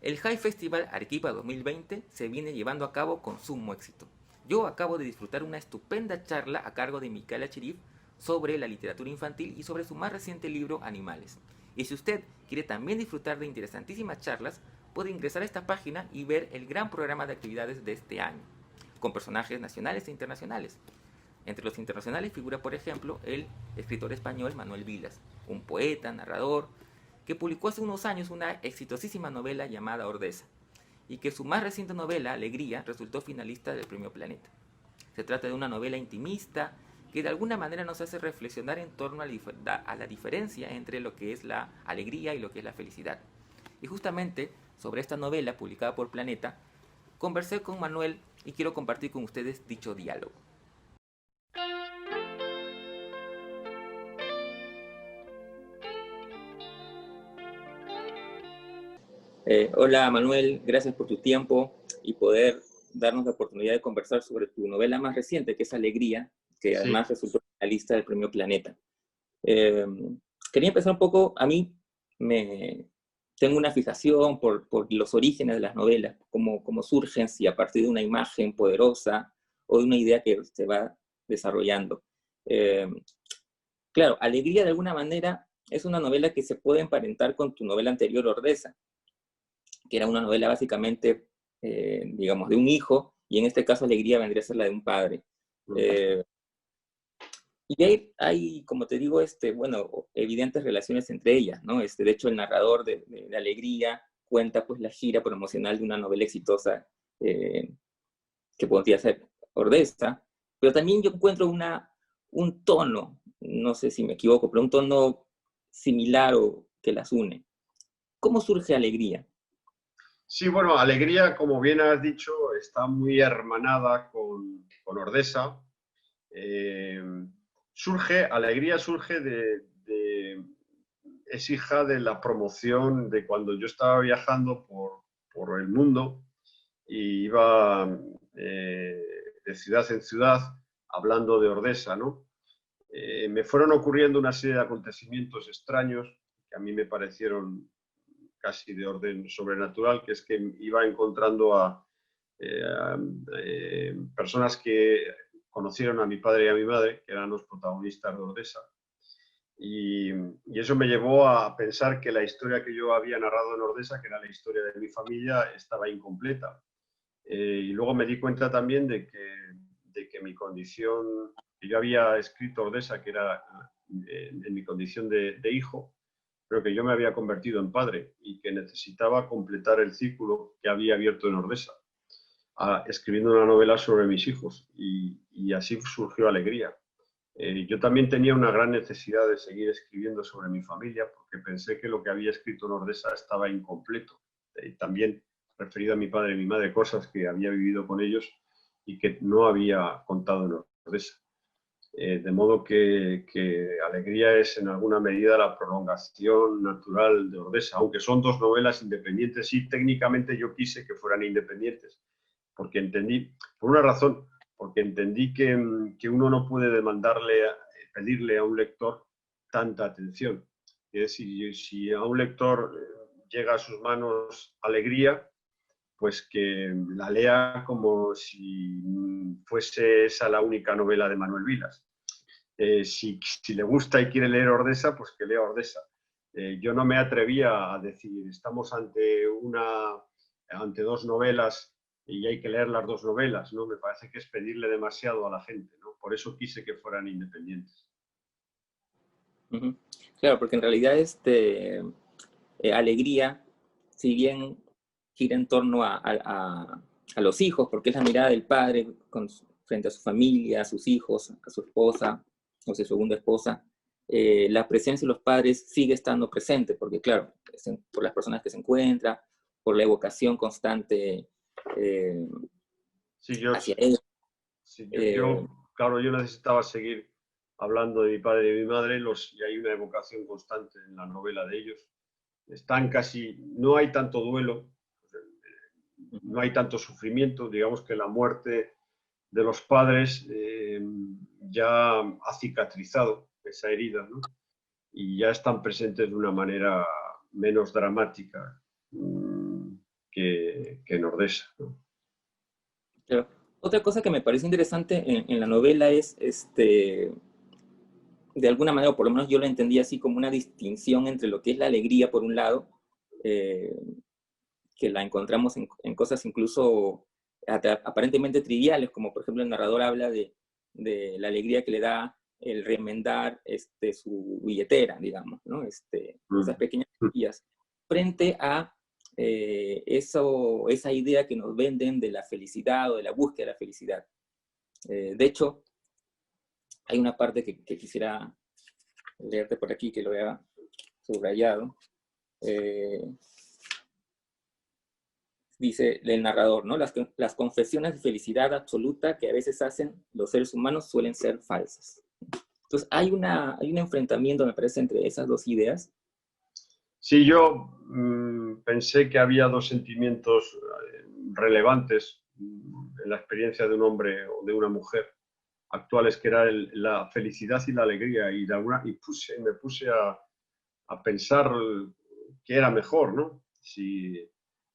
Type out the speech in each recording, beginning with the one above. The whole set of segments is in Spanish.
El High Festival Arequipa 2020 se viene llevando a cabo con sumo éxito. Yo acabo de disfrutar una estupenda charla a cargo de Micaela Chirif sobre la literatura infantil y sobre su más reciente libro Animales. Y si usted quiere también disfrutar de interesantísimas charlas, puede ingresar a esta página y ver el gran programa de actividades de este año, con personajes nacionales e internacionales. Entre los internacionales figura, por ejemplo, el escritor español Manuel Vilas, un poeta, narrador, que publicó hace unos años una exitosísima novela llamada Ordesa, y que su más reciente novela, Alegría, resultó finalista del Premio Planeta. Se trata de una novela intimista que de alguna manera nos hace reflexionar en torno a la diferencia entre lo que es la alegría y lo que es la felicidad. Y justamente sobre esta novela publicada por Planeta, conversé con Manuel y quiero compartir con ustedes dicho diálogo. Hola Manuel, gracias por tu tiempo y poder darnos la oportunidad de conversar sobre tu novela más reciente, que es Alegría, que Sí, además resultó finalista del Premio Planeta. Eh, Quería empezar un poco, me tengo una fijación por los orígenes de las novelas, cómo surgen, si a partir de una imagen poderosa o de una idea que se va desarrollando. Eh, claro, Alegría de alguna manera es una novela que se puede emparentar con tu novela anterior, Ordesa, que era una novela básicamente, digamos, de un hijo, y en este caso Alegría vendría a ser la de un padre. Eh, y hay, como te digo, bueno, evidentes relaciones entre ellas, ¿no? De hecho, el narrador de Alegría cuenta pues la gira promocional de una novela exitosa eh, que podría ser Ordesa, pero también yo encuentro un tono, no sé si me equivoco, pero un tono similar o que las une. ¿Cómo surge Alegría? sí, bueno, Alegría, como bien has dicho, está muy hermanada con Ordesa. Eh, Alegría surge es hija de la promoción de cuando yo estaba viajando por el mundo y iba eh, de ciudad en ciudad hablando de Ordesa, ¿no? Me fueron ocurriendo una serie de acontecimientos extraños que a mí me parecieron casi de orden sobrenatural, que es que iba encontrando a personas que conocieron a mi padre y a mi madre, que eran los protagonistas de Ordesa. Y eso me llevó a pensar que la historia que yo había narrado en Ordesa, que era la historia de mi familia, estaba incompleta. Y luego me di cuenta también de que mi condición, que yo había escrito Ordesa, que era en mi condición de hijo, pero que yo me había convertido en padre y que necesitaba completar el círculo que había abierto en Ordesa, escribiendo una novela sobre mis hijos. Y así surgió Alegría. Yo también tenía una gran necesidad de seguir escribiendo sobre mi familia porque pensé que lo que había escrito en Ordesa estaba incompleto. También referido a mi padre y mi madre, cosas que había vivido con ellos y que no había contado en Ordesa. De modo que Alegría es en alguna medida la prolongación natural de Ordesa, aunque son dos novelas independientes y técnicamente yo quise que fueran independientes, porque entendí, por una razón, porque entendí que uno no puede pedirle a un lector tanta atención. Es decir, si a un lector llega a sus manos Alegría, pues que la lea como si fuese esa la única novela de Manuel Vilas. Si le gusta y quiere leer Ordesa, pues que lea Ordesa. Yo no me atrevía a decir, estamos ante dos novelas y hay que leer las dos novelas, ¿no? Me parece que es pedirle demasiado a la gente, ¿no? Por eso quise que fueran independientes. Ujú. Claro, porque en realidad Alegría, si bien gira en torno a los hijos, porque es la mirada del padre frente a su familia, a sus hijos, a su esposa o su segunda esposa, la presencia de los padres sigue estando presente, porque claro, por las personas que se encuentran, por la evocación constante eh, Sí, yo, hacia él. sí, Eh, claro, yo necesitaba seguir hablando de mi padre y de mi madre, y hay una evocación constante en la novela de ellos. No hay tanto duelo, no hay tanto sufrimiento, digamos que la muerte de los padres ya ha cicatrizado esa herida, ¿no? Y ya están presentes de una manera menos dramática. que en Ordesa, ¿no? Pero otra cosa que me parece interesante en la novela es, de alguna manera, o por lo menos yo lo entendí así como una distinción entre lo que es la alegría, por un lado, eh, que la encontramos en cosas incluso aparentemente triviales, como por ejemplo el narrador habla de la alegría que le da el remendar su billetera, digamos, ¿no? Esas pequeñas alegrías, frente a esa idea que nos venden de la felicidad o de la búsqueda de la felicidad. De hecho, hay una parte que quisiera leerte por aquí, que lo vea subrayado. Dice el narrador, ¿no? Las confesiones de felicidad absoluta que a veces hacen los seres humanos suelen ser falsas. Entonces hay un enfrentamiento, me parece, entre esas dos ideas. Sí, yo pensé que había dos sentimientos relevantes en la experiencia de un hombre o de una mujer actuales, que era la felicidad y la alegría, y me puse a pensar qué era mejor, ¿no? Si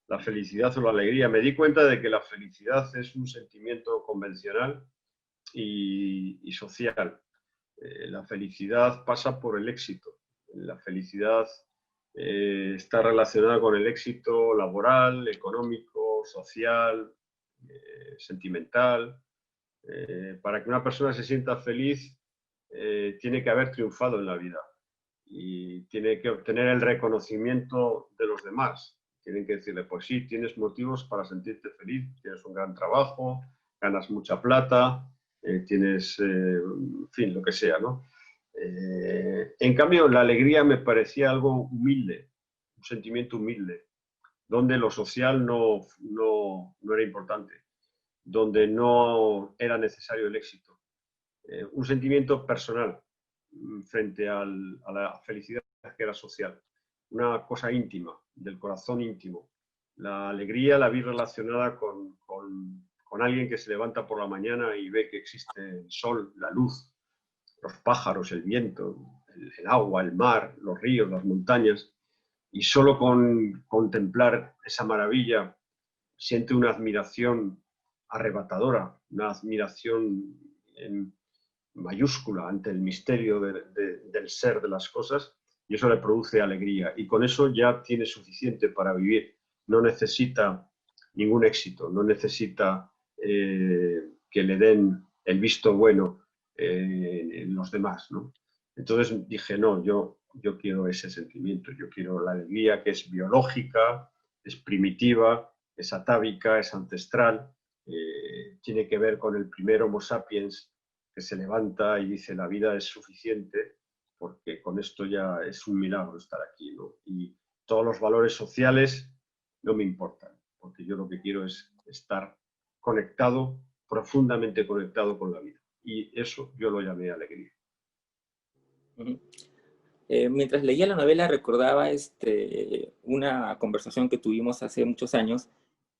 la felicidad o la alegría. Me di cuenta de que la felicidad es un sentimiento convencional y social. La felicidad pasa por el éxito. La felicidad está relacionada con el éxito laboral, económico, social, sentimental. Para que una persona se sienta feliz, tiene que haber triunfado en la vida y tiene que obtener el reconocimiento de los demás. Tienen que decirle, pues sí, tienes motivos para sentirte feliz, tienes un gran trabajo, ganas mucha plata, tienes, en fin, lo que sea, ¿no? En cambio, la alegría me parecía algo humilde, un sentimiento humilde, donde lo social no era importante, donde no era necesario el éxito. Un sentimiento personal frente a la felicidad que era social, una cosa íntima, del corazón íntimo. La alegría la vi relacionada con alguien que se levanta por la mañana y ve que existe el sol, la luz, los pájaros, el viento, el agua, el mar, los ríos, las montañas, y solo con contemplar esa maravilla siente una admiración arrebatadora, una admiración mayúscula ante el misterio del ser de las cosas, y eso le produce alegría. Y con eso ya tiene suficiente para vivir. No necesita ningún éxito, no necesita que le den el visto bueno en los demás, ¿no? Entonces dije, no, yo quiero ese sentimiento, yo quiero la alegría que es biológica, es primitiva, es atávica, es ancestral, tiene que ver con el primer Homo sapiens que se levanta y dice la vida es suficiente porque con esto ya es un milagro estar aquí, ¿no? Y todos los valores sociales no me importan, porque yo lo que quiero es estar conectado, profundamente conectado con la vida. Y eso yo lo llamé alegría. Mientras leía la novela recordaba una conversación que tuvimos hace muchos años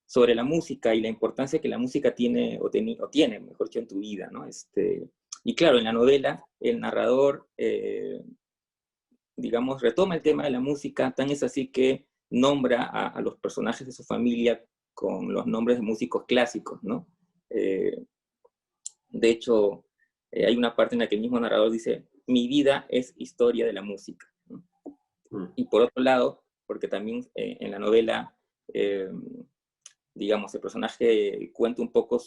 sobre la música y la importancia que la música tiene, o tiene, mejor dicho, en tu vida, ¿no? Y claro, en la novela el narrador, digamos, retoma el tema de la música, tan es así que nombra a los personajes de su familia con los nombres de músicos clásicos, ¿no? De hecho, hay una parte en la que el mismo narrador dice, mi vida es historia de la música, ¿no? Y por otro lado, porque también en la novela, digamos, el personaje cuenta un poco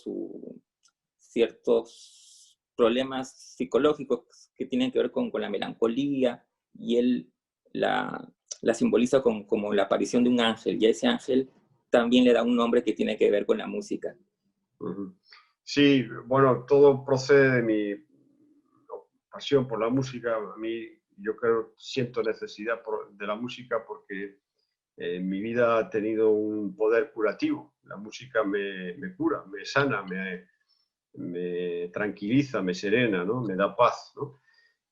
ciertos problemas psicológicos que tienen que ver con la melancolía, y él la simboliza como la aparición de un ángel, y a ese ángel también le da un nombre que tiene que ver con la música. Sí, bueno, todo procede de mi pasión por la música. A mí, yo creo, siento necesidad de la música porque mi vida ha tenido un poder curativo. La música me cura, me sana, me tranquiliza, me serena, ¿no? Me da paz, ¿no?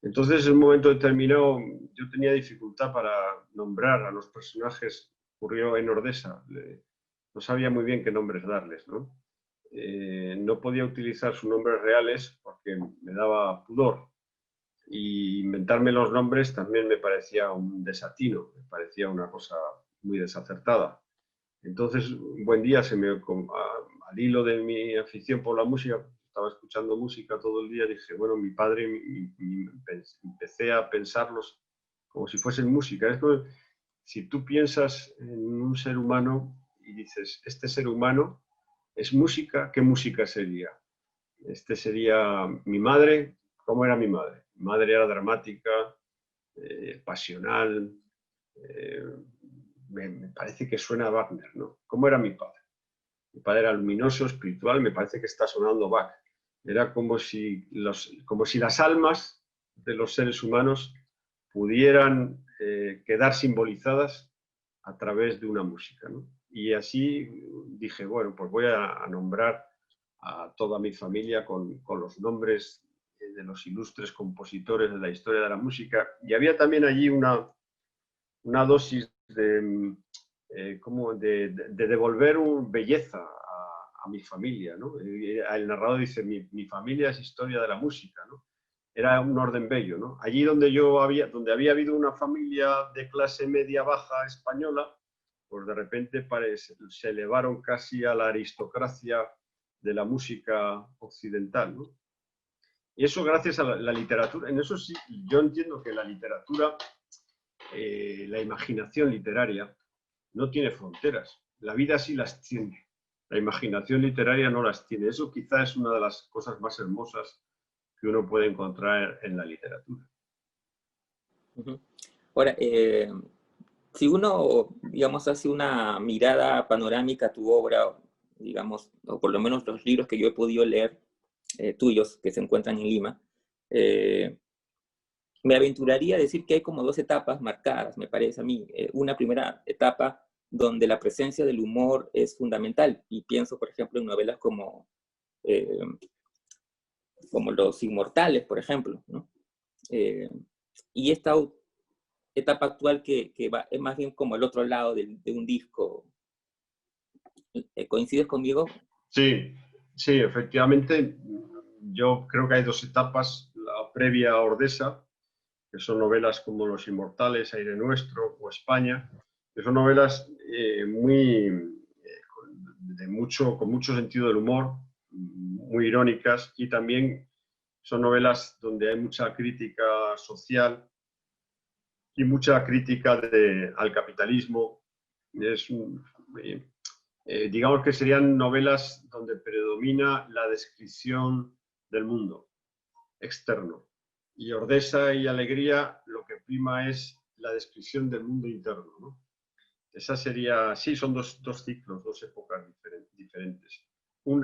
Entonces, en un momento determinado, yo tenía dificultad para nombrar a los personajes. Ocurrió en Ordesa. No sabía muy bien qué nombres darles, ¿no? No podía utilizar sus nombres reales porque me daba pudor. Y inventarme los nombres también me parecía un desatino, me parecía una cosa muy desacertada. Entonces, un buen día, al hilo de mi afición por la música, estaba escuchando música todo el día, dije, bueno, mi padre, empecé a pensarlos como si fuesen música. Es como si tú piensas en un ser humano y dices, este ser humano es música, ¿qué música sería? Este sería mi madre. ¿Cómo era mi madre? Mi madre era dramática, pasional, eh, me parece que suena a Wagner, ¿no? ¿Cómo era mi padre? Mi padre era luminoso, espiritual, me parece que está sonando Bach. Era como si las almas de los seres humanos pudieran quedar simbolizadas a través de una música, ¿no? Y así dije, bueno, pues voy a nombrar a toda mi familia con los nombres de los ilustres compositores de la historia de la música. Y había también allí una dosis de devolver belleza a mi familia, ¿no? El narrador dice, mi familia es historia de la música, ¿no? Era un orden bello, ¿no? Allí donde donde había habido una familia de clase media-baja española, pues de repente se elevaron casi a la aristocracia de la música occidental, ¿no? Y eso gracias a la literatura. En eso sí, yo entiendo que la literatura, la imaginación literaria, no tiene fronteras. La vida sí las tiene. La imaginación literaria no las tiene. Eso quizá es una de las cosas más hermosas que uno puede encontrar en la literatura. Uh-huh. Ahora, si uno, digamos, hace una mirada panorámica a tu obra, digamos, o por lo menos los libros que yo he podido leer, tuyos, que se encuentran en Lima, me aventuraría a decir que hay como dos etapas marcadas, me parece a mí. Una primera etapa donde la presencia del humor es fundamental, y pienso, por ejemplo, en novelas eh, como Los Inmortales, por ejemplo, ¿no? Y esta etapa actual que es más bien como el otro lado de un disco. ¿Coincides conmigo? Sí, sí, efectivamente. Yo creo que hay dos etapas. La previa a Ordesa, que son novelas como Los Inmortales, Aire Nuestro o España, que son novelas con mucho sentido del humor, muy irónicas, y también son novelas donde hay mucha crítica social y mucha crítica al capitalismo. Es digamos que serían novelas donde predomina la descripción del mundo externo. Y Ordesa y Alegría lo que prima es la descripción del mundo interno, ¿no? Esa sería, sí, son dos ciclos, dos épocas diferentes.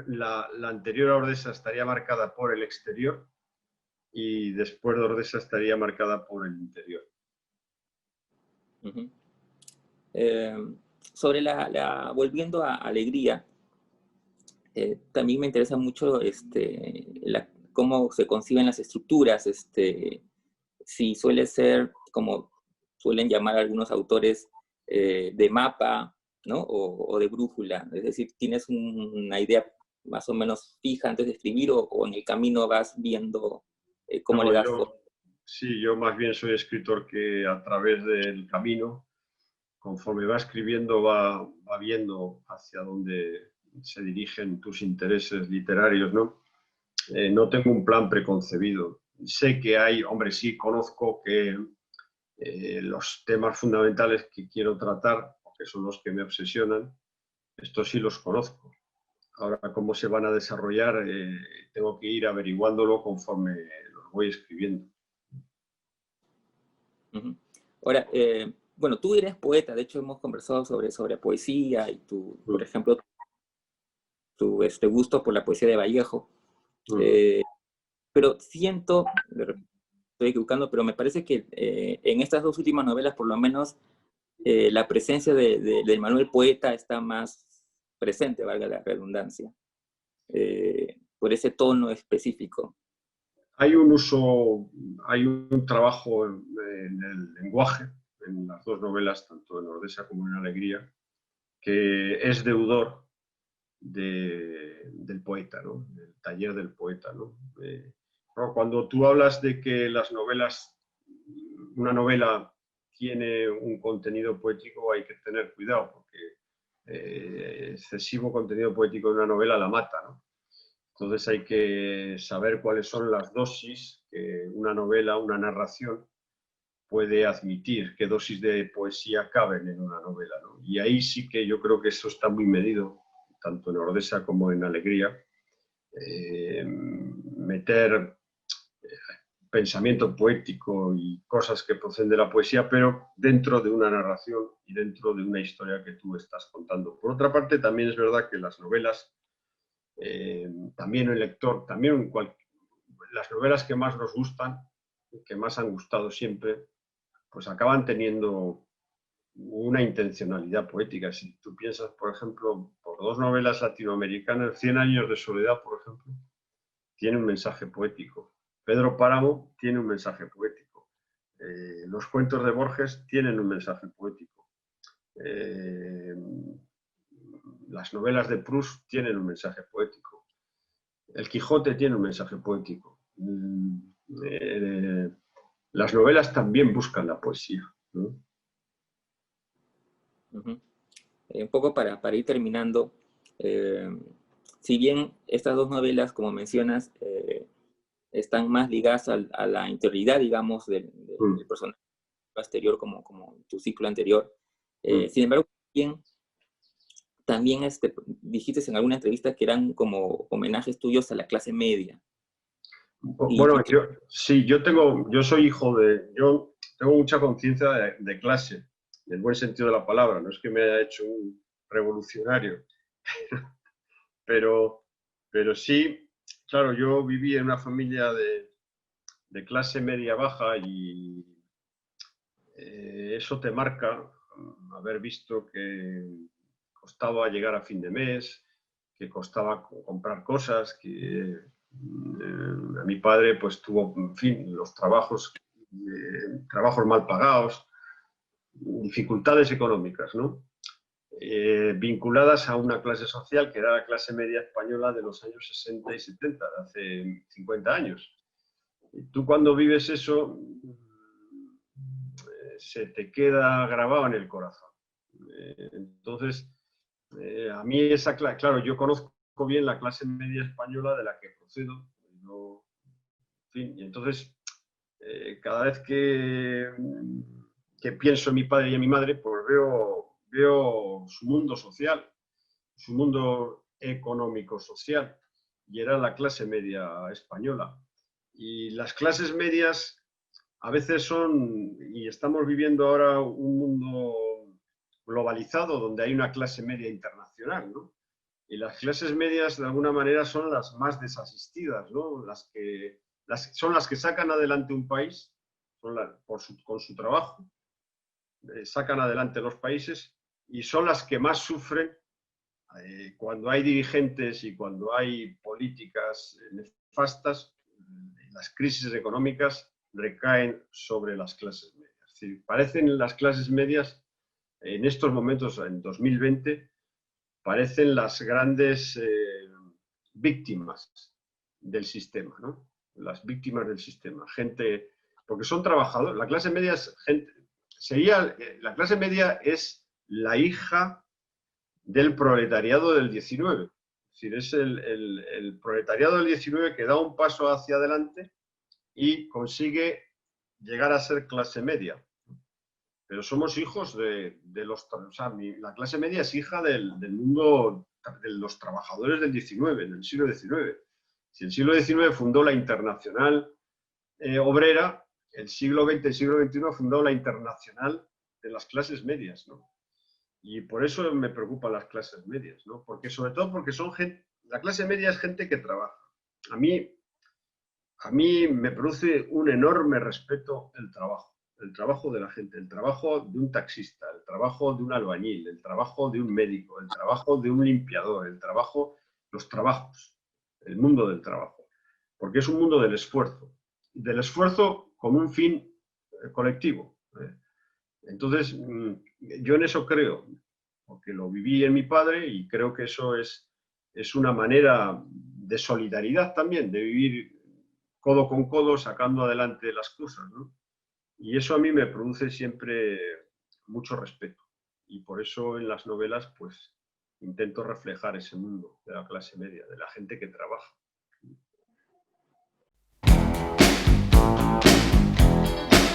La anterior a Ordesa estaría marcada por el exterior y después de Ordesa estaría marcada por el interior. Uh-huh. Sobre volviendo a Alegría, también me interesa mucho cómo se conciben las estructuras, si suele ser, como suelen llamar algunos autores, de mapa, ¿no? O de brújula, es decir, tienes una idea más o menos fija antes de escribir o en el camino vas viendo cómo le No, das forma. sí, yo más bien soy escritor que a través del camino, conforme va escribiendo, va viendo hacia dónde se dirigen tus intereses literarios, ¿no? No tengo un plan preconcebido. Sé que hay, hombre, sí, conozco que los temas fundamentales que quiero tratar, que son los que me obsesionan, estos sí los conozco. Ahora, cómo se van a desarrollar, tengo que ir averiguándolo conforme los voy escribiendo. Uh-huh. Ahora, bueno, tú eres poeta, de hecho hemos conversado sobre poesía y por ejemplo, tu gusto por la poesía de Vallejo. Pero siento, estoy equivocando, pero me parece que en estas dos últimas novelas, por lo menos, la presencia del Manuel Poeta está más presente, valga la redundancia, por ese tono específico. Hay un trabajo en el lenguaje, en las dos novelas, tanto en Ordesa como en Alegría, que es deudor del poeta, ¿no? Del taller del poeta, ¿no? Cuando tú hablas de que una novela tiene un contenido poético, hay que tener cuidado, porque excesivo contenido poético de una novela la mata, ¿no? Entonces hay que saber cuáles son las dosis que una novela, una narración puede admitir, qué dosis de poesía caben en una novela, ¿no? Y ahí sí que yo creo que eso está muy medido, tanto en Ordesa como en Alegría. Meter pensamiento poético y cosas que proceden de la poesía, pero dentro de una narración y dentro de una historia que tú estás contando. Por otra parte, también es verdad que las novelas, también el lector, también las novelas que más nos gustan, que más han gustado siempre, pues acaban teniendo una intencionalidad poética. Si tú piensas, por ejemplo, por dos novelas latinoamericanas, Cien años de soledad, por ejemplo, tiene un mensaje poético. Pedro Páramo tiene un mensaje poético. Los cuentos de Borges tienen un mensaje poético. Las novelas de Proust tienen un mensaje poético. El Quijote tiene un mensaje poético. Las novelas también buscan la poesía, ¿no? Un poco para ir terminando, si bien estas dos novelas, como mencionas, están más ligadas a la interioridad, digamos, del personaje exterior como tu ciclo anterior, sin embargo, también dijiste en alguna entrevista que eran como homenajes tuyos a la clase media. Bueno, yo soy hijo yo tengo mucha conciencia de clase, en el buen sentido de la palabra, no es que me haya hecho un revolucionario, pero sí, claro, yo viví en una familia de clase media baja y eso te marca, haber visto que costaba llegar a fin de mes, que costaba comprar cosas, que a mi padre pues tuvo, en fin, los trabajos mal pagados, dificultades económicas, ¿no? Vinculadas a una clase social que era la clase media española de los años 60 y 70, de hace 50 años. Y tú cuando vives eso, se te queda grabado en el corazón. Entonces, a mí claro, yo conozco bien la clase media española de la que procedo. En fin, y entonces, cada vez que pienso en mi padre y en mi madre, pues veo su mundo social, su mundo económico-social, y era la clase media española. Y las clases medias a veces y estamos viviendo ahora un mundo globalizado donde hay una clase media internacional, ¿no? Y las clases medias de alguna manera son las más desasistidas, ¿no? Son las que sacan adelante un país con su trabajo, sacan adelante los países y son las que más sufren cuando hay dirigentes y cuando hay políticas nefastas. Las crisis económicas recaen sobre las clases medias. Es decir, parecen las clases medias en estos momentos, en 2020, parecen las grandes víctimas del sistema, ¿no? Las víctimas del sistema. Gente, porque son trabajadores. La clase media es gente, la clase media es la hija del proletariado del 19. Es decir, es el proletariado del 19 que da un paso hacia adelante y consigue llegar a ser clase media. Pero somos hijos de los... O sea, la clase media es hija del mundo de los trabajadores del 19, del siglo XIX. Si el siglo XIX fundó la Internacional Obrera, el siglo XX y el siglo XXI fundó la Internacional de las clases medias, ¿no? Y por eso me preocupan las clases medias, ¿no? Porque, sobre todo porque son gente... La clase media es gente que trabaja. A mí me produce un enorme respeto el trabajo de la gente, el trabajo de un taxista, el trabajo de un albañil, el trabajo de un médico, el trabajo de un limpiador, los trabajos, el mundo del trabajo, porque es un mundo del esfuerzo como un fin colectivo. Entonces, yo en eso creo, porque lo viví en mi padre y creo que eso es una manera de solidaridad también, de vivir codo con codo sacando adelante las cosas, ¿no? Y eso a mí me produce siempre mucho respeto. y por eso en las novelas pues intento reflejar ese mundo de la clase media, de la gente que trabaja.